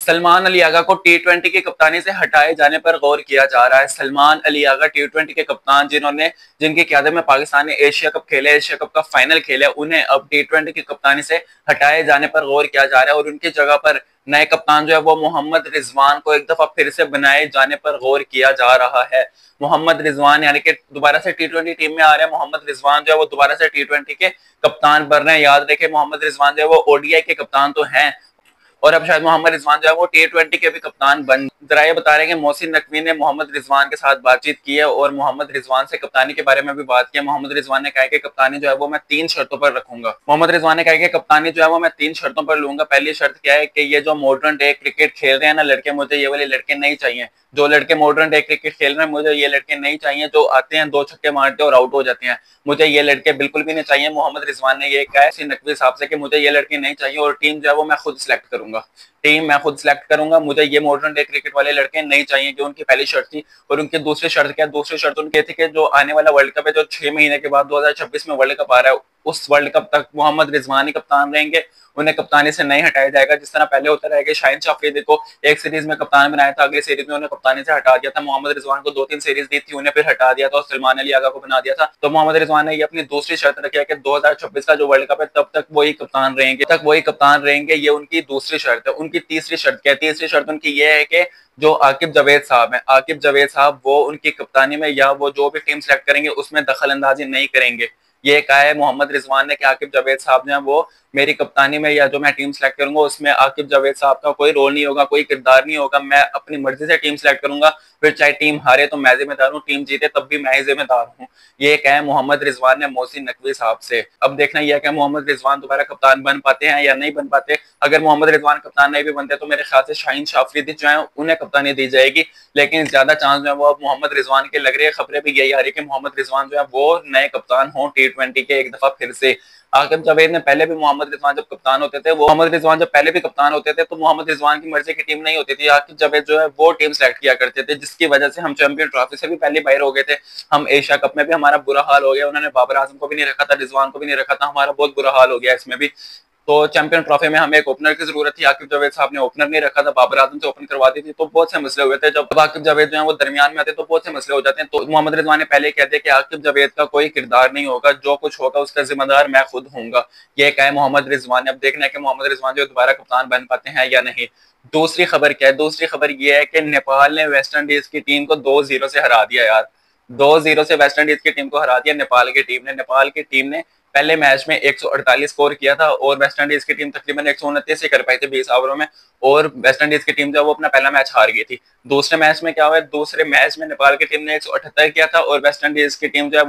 सलमान अली आगा को टी20 की कप्तानी से हटाए जाने पर गौर किया जा रहा है। सलमान अली आगा टी20 के कप्तान जिनकी क़यादत में पाकिस्तान ने एशिया कप खेले, एशिया कप का फाइनल खेला, उन्हें अब टी20 की कप्तानी से हटाए जाने पर गौर किया जा रहा है और उनकी जगह पर नए कप्तान जो है वो मोहम्मद रिजवान को एक दफा फिर से बनाए जाने पर गौर किया जा रहा है। मोहम्मद रिजवान यानी कि दोबारा से टी20 टीम में आ रहे हैं। मोहम्मद रिजवान जो है वो दोबारा से टी20 के कप्तान बन रहे हैं। याद रखें, मोहम्मद रिजवान जो है वो ओडीआई के कप्तान तो हैं और अब शायद मोहम्मद रिजवान जो है वो टी20 के भी कप्तान बन। जरा ये बता रहे हैं कि मोहसिन नकवी ने मोहम्मद रिजवान के साथ बातचीत की है और मोहम्मद रिजवान से कप्तानी के बारे में भी बात की है। मोहम्मद रिजवान ने कहा कि कप्तानी जो है वो मैं 3 शर्तों पर रखूंगा। मोहम्मद रिजवान ने कहा कि कप्तानी जो है वो मैं 3 शर्तों पर लूंगा। पहली शर्त क्या है कि ये जो मॉडर्न डे क्रिकेट खेल रहे हैं ना लड़के, मुझे ये वाले लड़के नहीं चाहिए। जो लड़के मॉडर्न डे क्रिकेट खेल रहे हैं मुझे ये लड़के नहीं चाहिए, जो आते हैं 2 छक्के मारते और आउट हो जाते हैं, मुझे ये लड़के बिल्कुल भी नहीं चाहिए। मोहम्मद रिजवान ने ये कहा है नकवी साहब से कि मुझे ये लड़के नहीं चाहिए और टीम जो है वो मैं खुद सिलेक्ट करूंगा। टीम मैं खुद सिलेक्ट करूंगा, मुझे ये मॉडर्न डे क्रिकेट वाले लड़के नहीं चाहिए, जो उनकी पहली शर्त थी। और उनकी दूसरी शर्त क्या? दूसरी शर्त उनकी थी कि जो आने वाला वर्ल्ड कप है, जो 6 महीने के बाद 2026 में वर्ल्ड कप आ रहा है, उस वर्ल्ड कप तक मोहम्मद रिजवान ही कप्तान रहेंगे, उन्हें कप्तानी से नहीं हटाया जाएगा। जिस तरह पहले होता रहेगा, शाहीन शाफरी को एक सीरीज में कप्तान बनाया था, अगली सीरीज में उन्हें कप्तानी से हटा दिया था। मोहम्मद रिजवान को 2-3 सीरीज दी थी, उन्हें फिर हटा दिया था और सलमान अली आगा को बना दिया था। तो मोहम्मद रिजवान ने ये अपनी दूसरी शर्त रखी है कि 2026 का जो वर्ल्ड कप है तब तक वही कप्तान रहेंगे, ये उनकी दूसरी शर्त है। उनकी तीसरी शर्त क्या है? तीसरी शर्त उनकी ये है कि जो आकिब जावेद साहब हैं, आकिब जावेद साहब वो उनकी कप्तानी में या वो जो भी टीम सेलेक्ट करेंगे उसमें दखल अंदाजी नहीं करेंगे। ये कहा है मोहम्मद रिजवान ने कि आकिब जावेद साहब जो है वो मेरी कप्तानी में या जो मैं टीम सेलेक्ट करूंगा उसमें आकिब जावेद साहब का कोई रोल नहीं होगा, कोई किरदार नहीं होगा। मैं अपनी मर्जी से टीम सेलेक्ट करूंगा, फिर चाहे टीम हारे तो मैं जिम्मेदार हूँ, टीम जीते तब भी मैं ही जिम्मेदार हूँ। ये कहा है मोहम्मद रिजवान ने मोहसिन नकवी साहब से। अब देखना यह है कि मोहम्मद रिजवान दोबारा कप्तान बन पाते हैं या नहीं बन पाते। अगर मोहम्मद रिजवान कप्तान नहीं भी बनते तो मेरे ख्याल से शाहीन शाफरी जो है उन्हें कप्तानी दी जाएगी, लेकिन ज्यादा चांस जो है वो अब मोहम्मद रिजवान के लग रहे हैं। खबरें भी यही आ रही है कि मोहम्मद रिजवान जो है वो नए कप्तान हों टी20 के एक दफा फिर से। आकिब जावेद ने पहले भी मोहम्मद रिजवान जब कप्तान होते थे, वो मोहम्मद रिजवान जब पहले भी कप्तान होते थे तो मोहम्मद रिजवान की मर्जी की टीम नहीं होती थी। आकिब जावेद जो है वो टीम सेलेक्ट किया करते थे, जिसकी वजह से हम चैंपियन ट्रॉफी से भी पहले बाहर हो गए थे। हम एशिया कप में भी हमारा बुरा हाल हो गया। उन्होंने बाबर आजम को भी नहीं रखा था, रिजवान को भी नहीं रखा था, हमारा बहुत बुरा हाल हो गया इसमें भी। तो चैंपियन ट्रॉफी में हमें एक ओपनर की जरूरत थी, आकिब जावेद साहब ने ओपनर नहीं रखा था, बाबर आजम से ओपन करवा दी थी, तो बहुत से मसले हुए थे। जब आकिब जावेद जो है वो दरमियान में आते तो बहुत से मसले हो जाते हैं। तो मोहम्मद रिजवान ने पहले कह दिया कि आकिब जावेद का कोई किरदार नहीं होगा, जो कुछ होगा उसका जिम्मेदार मैं खुद हूंगा। ये कहा है मोहम्मद रिजवान ने। अब देखना है कि मोहम्मद रिजवान जो दोबारा कप्तान बन पाते हैं या नहीं। दूसरी खबर क्या है? दूसरी खबर ये है कि नेपाल ने वेस्ट इंडीज की टीम को 2-0 से हरा दिया यार। 2-0 से वेस्ट इंडीज की टीम को हरा दिया नेपाल की टीम ने। नेपाल की टीम ने पहले मैच में 148 स्कोर किया था और वेस्ट इंडीज की टीम तकरीबन 129 ही कर पाई थी 20 ओवरों में, और वेस्ट इंडीज की टीम जो वो अपना पहला मैच हार गई थी। दूसरे मैच में क्या हुआ? दूसरे मैच में नेपाल की टीम ने 178 किया था और वेस्ट इंडीज की टीम जो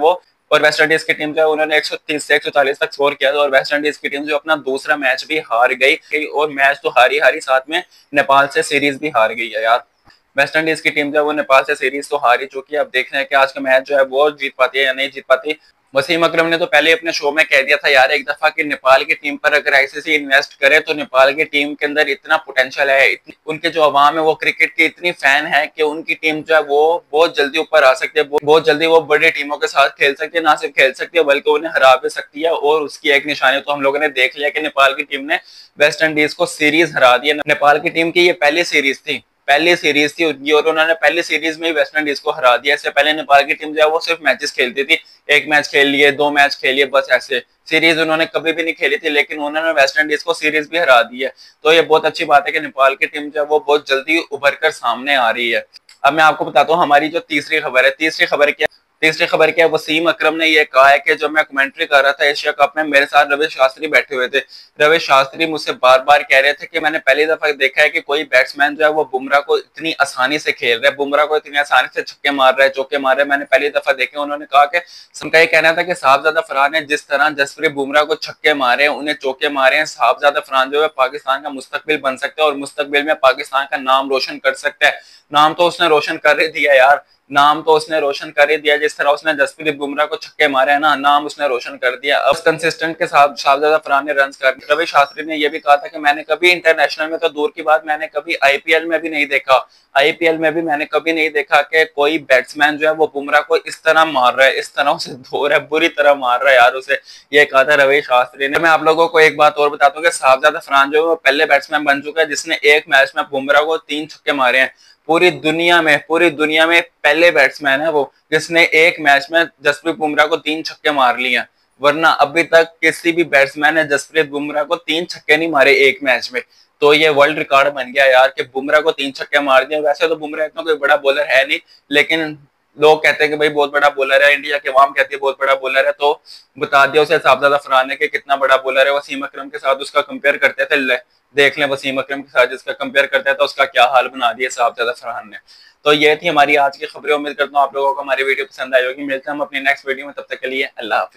है उन्होंने 130 से 140 तक स्कोर किया था और वेस्ट इंडीज की टीम जो अपना दूसरा मैच भी हार गई और मैच तो हारी साथ में नेपाल से सीरीज भी हार गई है यार। वेस्ट इंडीज की टीम जो है वो नेपाल से सीरीज तो हार ही चुकी है। अब देखना है कि आज का मैच जो है वो जीत पाती है या नहीं जीत पाती। वसीम अकरम ने तो पहले अपने शो में कह दिया था यार एक दफा कि नेपाल की टीम पर अगर आईसीसी इन्वेस्ट करे तो नेपाल की टीम के अंदर इतना पोटेंशियल है, उनके जो अवाम है वो क्रिकेट की इतनी फैन है कि उनकी टीम जो है वो बहुत जल्दी ऊपर आ सकती है, बहुत जल्दी वो बड़ी टीमों के साथ खेल सकती है। ना सिर्फ खेल सकती है बल्कि उन्हें हरा भी सकती है। और उसकी एक निशानी तो हम लोगों ने देख लिया कि नेपाल की टीम ने वेस्ट इंडीज को सीरीज हरा दी। नेपाल की टीम की ये पहली सीरीज थी उनकी और उन्होंने पहली सीरीज में ही वेस्ट इंडीज को हरा दिया। इससे पहले नेपाल की टीम जो है वो सिर्फ मैचेस खेलती थी, एक मैच खेल लिए, 2 मैच खेल लिए, बस ऐसे सीरीज उन्होंने कभी भी नहीं खेली थी, लेकिन उन्होंने वेस्ट इंडीज को सीरीज भी हरा दी है। तो ये बहुत अच्छी बात है कि नेपाल की टीम जो है वो बहुत जल्दी उभर कर सामने आ रही है। अब मैं आपको बताता हूँ हमारी जो तीसरी खबर है। तीसरी खबर क्या है? वसीम अकरम ने यह कहा है कि जब मैं कमेंट्री कर रहा था एशिया कप में, मेरे साथ रवि शास्त्री बैठे हुए थे। रवि शास्त्री मुझसे बार बार कह रहे थे कि मैंने पहली दफा देखा है कि कोई बैट्समैन जो है वो बुमराह को इतनी आसानी से खेल रहा है, बुमराह को इतनी आसानी से छक्के मार रहा है, चौके मार रहा है, मैंने पहली दफा देखे। उन्होंने कहा कि उनका ये कहना था कि साहबजादा फरहान ने जिस तरह जसप्रीत बुमराह को छक्के मारे हैं, उन्हें चौके मारे हैं, साहबजादा फरहान जो है पाकिस्तान का मुस्तकबिल बन सकता है और मुस्तकबिल में पाकिस्तान का नाम रोशन कर सकता है। नाम तो उसने रोशन कर ही दिया यार। नाम तो उसने रोशन कर ही दिया। जिस तरह उसने जसप्रीत बुमराह को छक्के मारे हैं ना, नाम उसने रोशन कर दिया। अब कंसिस्टेंट के साथ शाहजादा फरहान ने रन कर दिए। रवि शास्त्री ने यह भी कहा था कि मैंने कभी इंटरनेशनल में तो दूर की बात, मैंने कभी आईपीएल में भी नहीं देखा, आईपीएल में भी मैंने कभी नहीं देखा कि कोई बैट्समैन जो है वो बुमराह को इस तरह मार रहा है, इस तरह उसे धो रहा है, बुरी तरह मार रहा है यार उसे। ये कहा था रवि शास्त्री ने। मैं आप लोगों को एक बात और बताता हूँ कि शाहजादा फरहान जो है वो पहले बैट्समैन बन चुका है जिसने एक मैच में बुमराह को 3 छक्के मारे हैं। पूरी दुनिया में पहले बैट्समैन है वो जिसने एक मैच में जसप्रीत बुमराह को 3 छक्के मार लिए। वरना अभी तक किसी भी बैट्समैन ने जसप्रीत बुमराह को 3 छक्के नहीं मारे एक मैच में। तो ये वर्ल्ड रिकॉर्ड बन गया यार कि बुमराह को 3 छक्के मार दिए। वैसे तो बुमराह इतना कोई बड़ा बॉलर है नहीं, लेकिन लोग कहते हैं कि भाई बहुत बड़ा बॉलर है, इंडिया की आवाम कहती है बहुत बड़ा बॉलर है, तो बता दिया उसे शाहजादा फरहान ने कि कितना बड़ा बॉलर है। वसीम अकरम के साथ उसका कंपेयर करते थे, देख लें वसीम अकरम के साथ जिसका कंपेयर करता है तो उसका क्या हाल बना दिया शाहजादा फरहान ने। तो ये थी हमारी आज की खबरें। उम्मीद करता हूँ आप लोगों को हमारी वीडियो पसंद आई होगी। मिलते हैं हम अपनी नेक्स्ट वीडियो में, तब तक के लिए अल्लाह हाफिज।